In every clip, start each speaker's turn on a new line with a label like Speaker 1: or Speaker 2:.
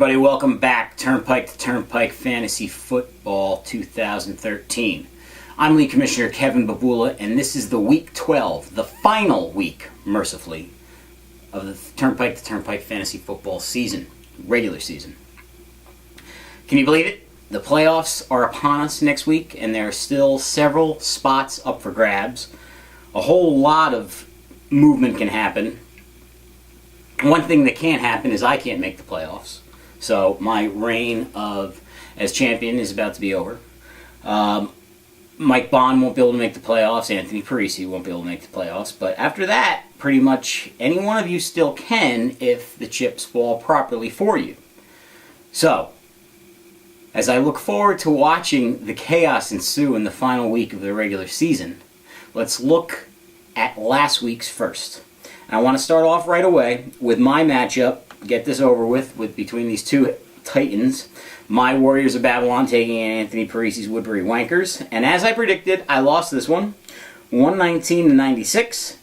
Speaker 1: everybody, welcome back. Turnpike to Turnpike Fantasy Football 2013. I'm League Commissioner Kevin Babula, and this is the Week 12, the final week, mercifully, of the Turnpike to Turnpike Fantasy Football season, regular season. Can you believe it? The playoffs are upon us next week, and there are still several spots up for grabs. A whole lot of movement can happen. One thing that can't happen is I can't make the playoffs. So my reign as champion is about to be over. Mike Bond won't be able to make the playoffs. Anthony Parisi won't be able to make the playoffs. But after that, pretty much any one of you still can if the chips fall properly for you. So, as I look forward to watching the chaos ensue in the final week of the regular season, let's look at last week's first. I want to start off right away with my matchup, get this over with between these two titans. My Warriors of Babylon taking in Anthony Parisi's Woodbury Wankers. And as I predicted, I lost this one, 119-96.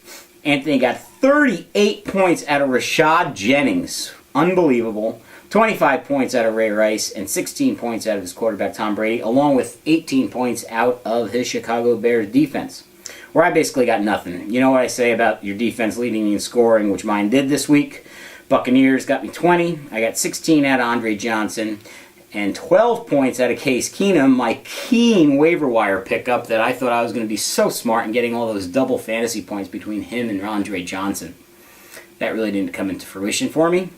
Speaker 1: Anthony got 38 points out of Rashad Jennings. Unbelievable. 25 points out of Ray Rice and 16 points out of his quarterback Tom Brady, along with 18 points out of his Chicago Bears defense, where I basically got nothing. You know what I say about your defense leading you in scoring, which mine did this week. Buccaneers got me 20. I got 16 out of Andre Johnson and 12 points out of Case Keenum, my keen waiver wire pickup that I thought I was going to be so smart in getting all those double fantasy points between him and Andre Johnson. That really didn't come into fruition for me.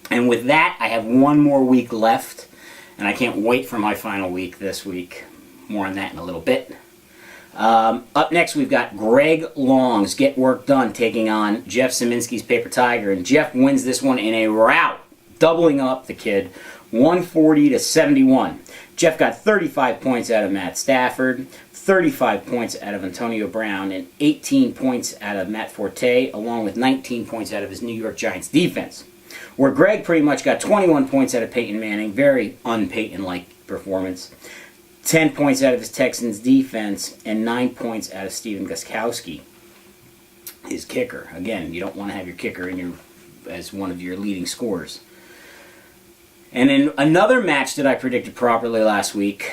Speaker 1: And with that, I have one more week left, and I can't wait for my final week this week. More on that in a little bit. Up next, we've got Greg Long's Get Work Done taking on Jeff Szyminski's Paper Tiger, and Jeff wins this one in a rout, doubling up the kid, 140-71. Jeff got 35 points out of Matt Stafford, 35 points out of Antonio Brown, and 18 points out of Matt Forte, along with 19 points out of his New York Giants defense. Where Greg pretty much got 21 points out of Peyton Manning, very un-Peyton-like performance. 10 points out of his Texans defense, and 9 points out of Steven Gostkowski, his kicker. Again, you don't want to have your kicker as one of your leading scorers. And in another match that I predicted properly last week,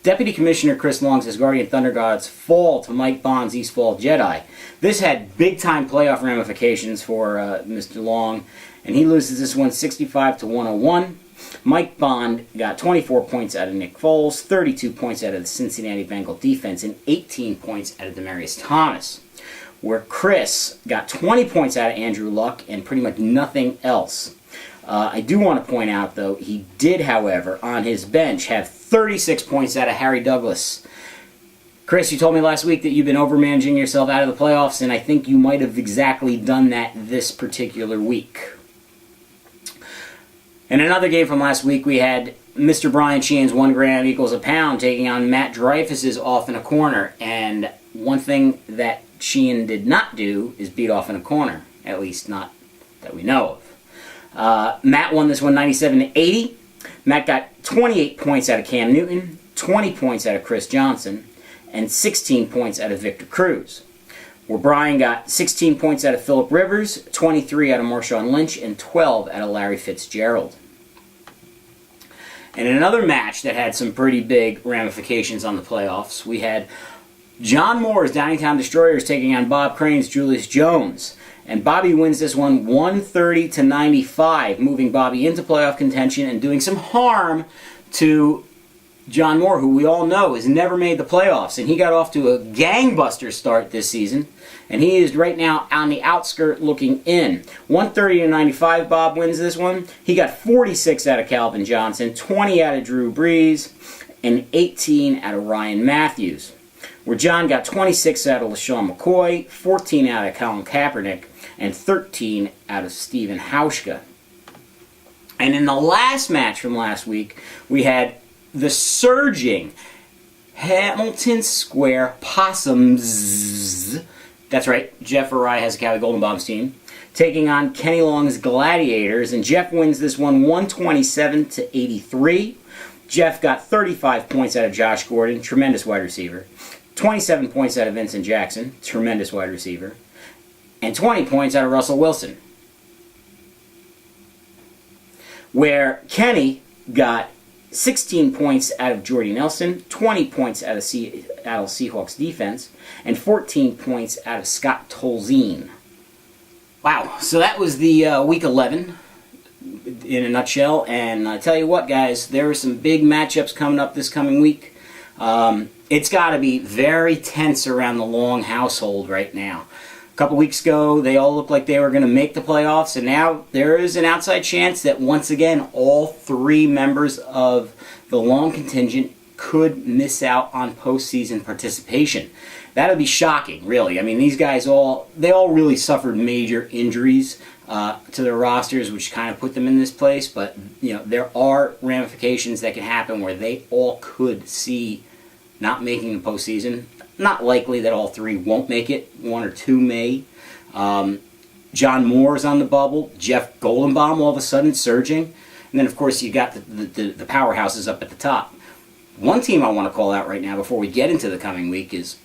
Speaker 1: Deputy Commissioner Chris Long's Asgardian Thunder Gods fall to Mike Bond's Eastfall Jedi. This had big-time playoff ramifications for Mr. Long, and he loses this one 65-101. Mike Bond got 24 points out of Nick Foles, 32 points out of the Cincinnati Bengal defense, and 18 points out of Demaryius Thomas. Where Chris got 20 points out of Andrew Luck and pretty much nothing else. I do want to point out, though, he did, however, on his bench, have 36 points out of Harry Douglas. Chris, you told me last week that you've been overmanaging yourself out of the playoffs, and I think you might have exactly done that this particular week. In another game from last week, we had Mr. Brian Sheehan's 1 gram equals a pound taking on Matt Dreyfus's Off in a Corner. And one thing that Sheehan did not do is beat Off in a Corner, at least not that we know of. Matt won this one 97-80. Matt got 28 points out of Cam Newton, 20 points out of Chris Johnson, and 16 points out of Victor Cruz. Where Brian got 16 points out of Phillip Rivers, 23 out of Marshawn Lynch, and 12 out of Larry Fitzgerald. And in another match that had some pretty big ramifications on the playoffs, we had John Moore's Downingtown Destroyers taking on Bob Crane's Julius Jones. And Bobby wins this one 130-95, moving Bobby into playoff contention and doing some harm to John Moore, who we all know has never made the playoffs. And he got off to a gangbuster start this season. And he is right now on the outskirt looking in. 130-95, Bob wins this one. He got 46 out of Calvin Johnson, 20 out of Drew Brees, and 18 out of Ryan Matthews. Where John got 26 out of LaShawn McCoy, 14 out of Colin Kaepernick, and 13 out of Stephen Hauschka. And in the last match from last week, we had the surging Hamilton Square Possums. That's right, Jeff Arai has a Cali Golden Bombs team, taking on Kenny Long's Gladiators, and Jeff wins this one 127-83. Jeff got 35 points out of Josh Gordon, tremendous wide receiver, 27 points out of Vincent Jackson, tremendous wide receiver, and 20 points out of Russell Wilson. where Kenny got 16 points out of Jordy Nelson, 20 points out of Seattle Seahawks defense, and 14 points out of Scott Tolzien. Wow, so that was the Week 11 in a nutshell, and I tell you what, guys, there are some big matchups coming up this coming week. It's got to be very tense around the Long household right now. A couple weeks ago, they all looked like they were going to make the playoffs, and now there is an outside chance that once again, all three members of the Long contingent could miss out on postseason participation. That would be shocking, really. I mean, these guys all really suffered major injuries to their rosters, which kind of put them in this place. But there are ramifications that can happen where they all could see not making the postseason. Not likely that all three won't make it. One or two may. John Moore's on the bubble. Jeff Goldenbaum all of a sudden surging. And then, of course, you got the powerhouses up at the top. One team I want to call out right now before we get into the coming week is,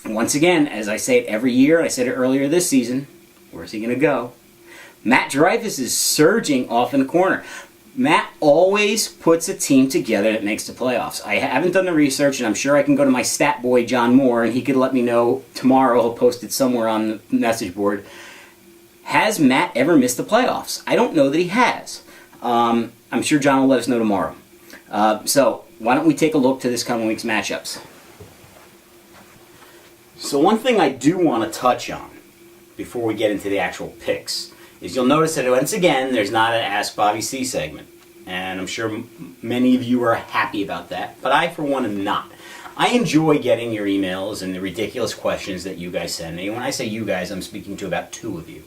Speaker 1: once again, as I say it every year, I said it earlier this season, where's he going to go? Matt Dreyfus is surging off in the corner. Matt always puts a team together that makes the playoffs. I haven't done the research, and I'm sure I can go to my stat boy, John Moore, and he could let me know tomorrow. He'll post it somewhere on the message board. Has Matt ever missed the playoffs? I don't know that he has. I'm sure John will let us know tomorrow. So why don't we take a look to this coming week's matchups? So one thing I do want to touch on before we get into the actual picks is you'll notice that once again there's not an Ask Bobby C segment. And I'm sure many of you are happy about that, but I for one am not. I enjoy getting your emails and the ridiculous questions that you guys send me. When I say you guys, I'm speaking to about two of you.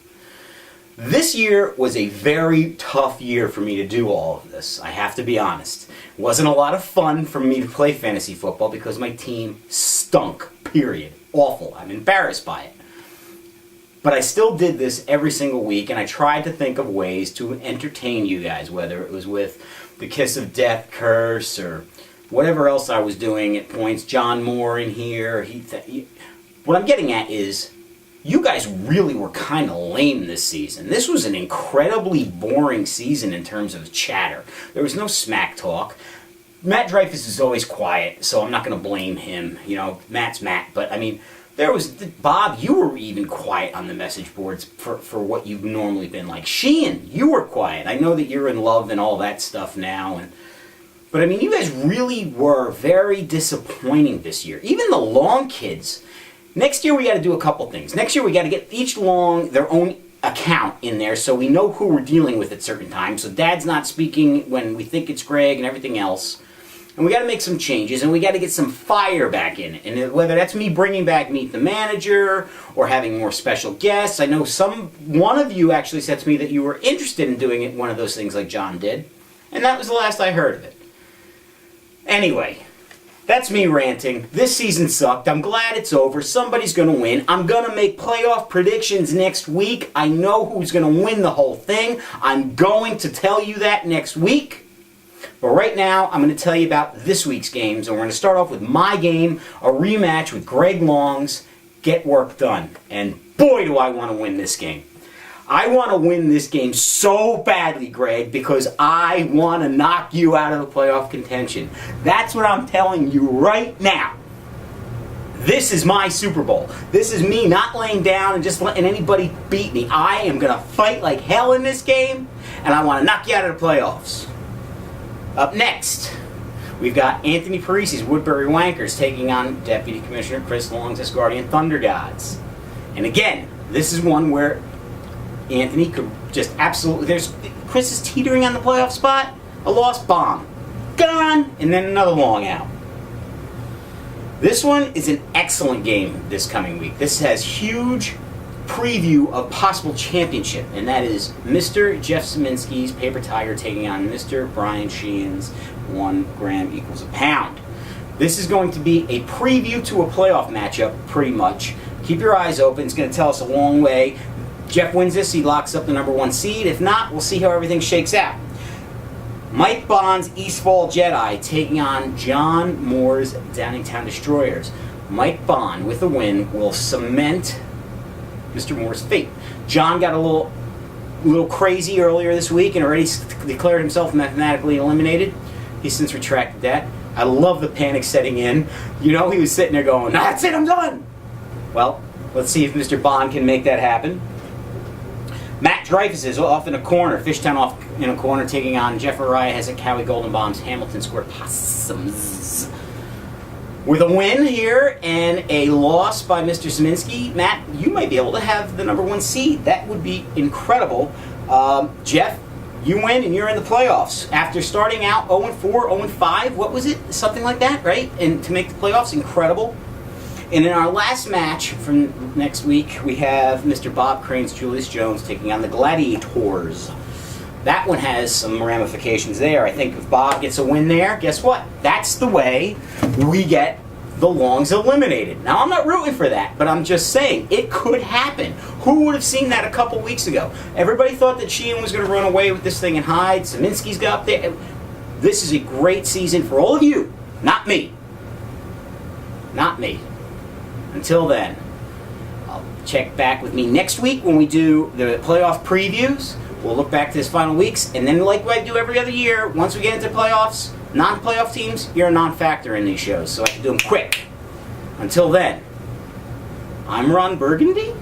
Speaker 1: This year was a very tough year for me to do all of this. I have to be honest. It wasn't a lot of fun for me to play fantasy football because my team stunk, period. Awful. I'm embarrassed by it. But I still did this every single week, and I tried to think of ways to entertain you guys, whether it was with the Kiss of Death curse or whatever else I was doing at points. John Moore in here. What I'm getting at is, you guys really were kind of lame this season. This was an incredibly boring season in terms of chatter. There was no smack talk. Matt Dreyfus is always quiet, so I'm not going to blame him. Matt's Matt, but I mean, there was Bob. You were even quiet on the message boards for what you've normally been like. Sheehan, you were quiet. I know that you're in love and all that stuff now, but I mean, you guys really were very disappointing this year. Even the Long kids. Next year we got to do a couple things. Next year we got to get each Long their own account in there so we know who we're dealing with at certain times. So Dad's not speaking when we think it's Greg and everything else. And we got to make some changes, and we got to get some fire back in it. And whether that's me bringing back Meet the Manager or having more special guests. I know one of you actually said to me that you were interested in doing it, one of those things like John did. And that was the last I heard of it. Anyway, that's me ranting. This season sucked. I'm glad it's over. Somebody's going to win. I'm going to make playoff predictions next week. I know who's going to win the whole thing. I'm going to tell you that next week. But right now, I'm going to tell you about this week's games, and we're going to start off with my game, a rematch with Greg Long's Get Work Done. And boy, do I want to win this game. I want to win this game so badly, Greg, because I want to knock you out of the playoff contention. That's what I'm telling you right now. This is my Super Bowl. This is me not laying down and just letting anybody beat me. I am going to fight like hell in this game, and I want to knock you out of the playoffs. Up next, we've got Anthony Parisi's Woodbury Wankers taking on Deputy Commissioner Chris Long's Asgardian Thunder Gods. And again, this is one where Anthony could just absolutely... Chris is teetering on the playoff spot. A lost bomb. Gone! And then another long out. This one is an excellent game this coming week. This has huge preview of possible championship, and that is Mr. Jeff Szyminski's Paper Tiger taking on Mr. Brian Sheehan's 1 gram equals a pound. This is going to be a preview to a playoff matchup, pretty much. Keep your eyes open. It's going to tell us a long way. Jeff wins this, he locks up the number 1 seed. If not, we'll see how everything shakes out. Mike Bond's Eastfall Jedi taking on John Moore's Downingtown Destroyers. Mike Bond, with a win, will cement Mr. Moore's fate. John got a little little crazy earlier this week and already declared himself mathematically eliminated. He's since retracted that. I love the panic setting in. You know, he was sitting there going, "That's it, I'm done." Well, let's see if Mr. Bond can make that happen. Matt Dreyfus is off in a corner. Fishtown off in a corner, taking on Jeff Araya has a Cowie Golden Bombs Hamilton Square Possums. With a win here and a loss by Mr. Szyminski, Matt, you might be able to have the #1 seed. That would be incredible. Jeff, you win and you're in the playoffs. After starting out 0-4, 0-5, what was it? Something like that, right? And to make the playoffs, incredible. And in our last match from next week, we have Mr. Bob Crane's Julius Jones taking on the Gladiators. That one has some ramifications there. I think if Bob gets a win there, guess what? That's the way we get the Longs eliminated. Now, I'm not rooting for that, but I'm just saying it could happen. Who would have seen that a couple weeks ago? Everybody thought that Sheehan was going to run away with this thing and hide. Szyminski's got up there. This is a great season for all of you, not me. Not me. Until then, I'll check back with me next week when we do the playoff previews. We'll look back to this final weeks, and then like I do every other year, once we get into playoffs, non-playoff teams, you're a non-factor in these shows, so I can do them quick. Until then, I'm Ron Burgundy.